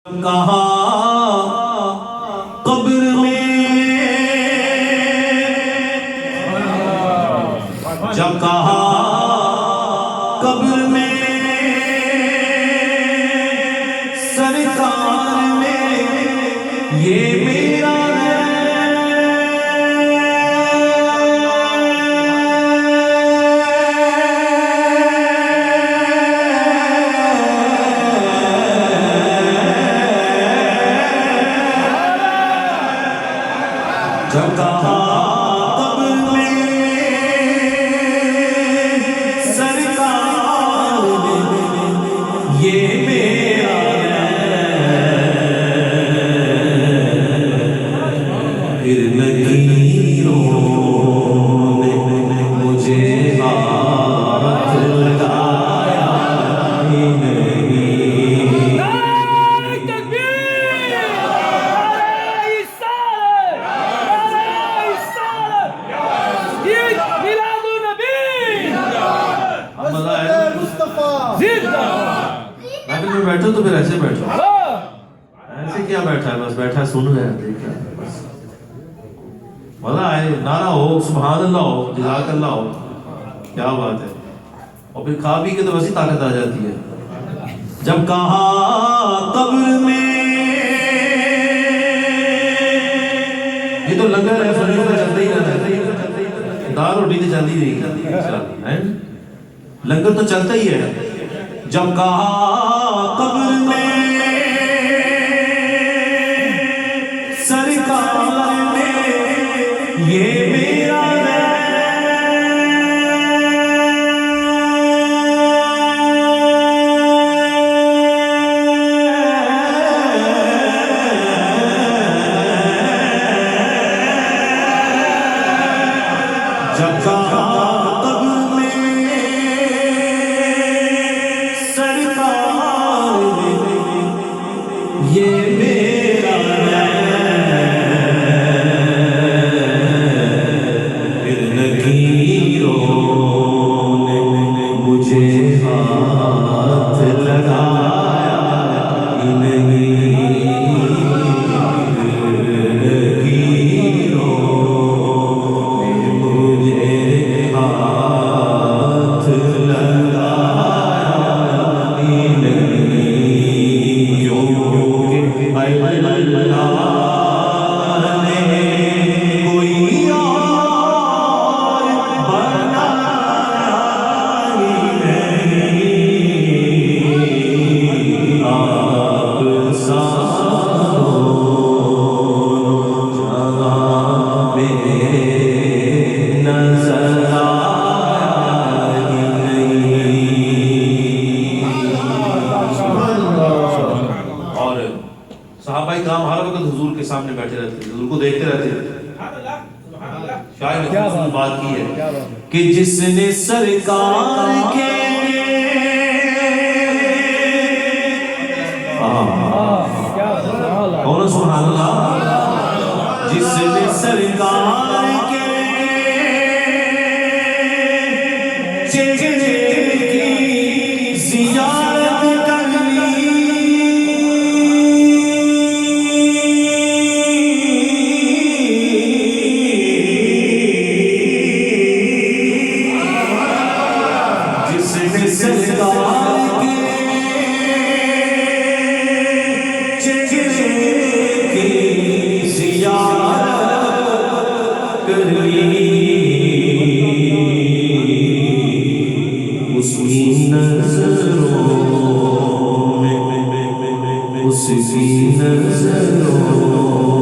कहा कब्र में, जब कहा कब्र में सरकार में ये मेरा जब कहा कब्र में सरकार में ये मेरा फिर नकीरों ने मुझे हाथ लगाया ही नहीं। में बैठो तो फिर ऐसे बैठो, ऐसे क्या बैठा है, बस बैठा सुन रहे हैं, बस मजा आए, नारा हो, सुभान अल्लाह हो, जज़ाक अल्लाह हो, क्या बात है। और फिर खा पी के तो वैसी ताकत आ जाती है। जब कहा कब्र में, ये तो लंगर है, सुनिए तो चलता ही रहता है, दाल रोटी तो चलती रहेगी, लंगर तो चलता ही है। जब कहा कब्र में सरकार में ये मेरा जब कहा ये मेरा फिर नकीरों ने मुझे हाथ लगाया ही नहीं। नकीरों ने मुझे हाथ लगाया ही नहीं। सहाबाई काम हर वक्त हुजूर के सामने बैठे रहते थे, हुजूर को देखते रहते थे। शायद क्या बात की है कि जिसने सरकार के कौन सुभान अल्लाह, जिसने सरकार के चेहरे की ज़ियारत कर ली, सरकार के चेहरे की ज़ियारत कर ली, उसकी नज़रों में, उसकी नज़रों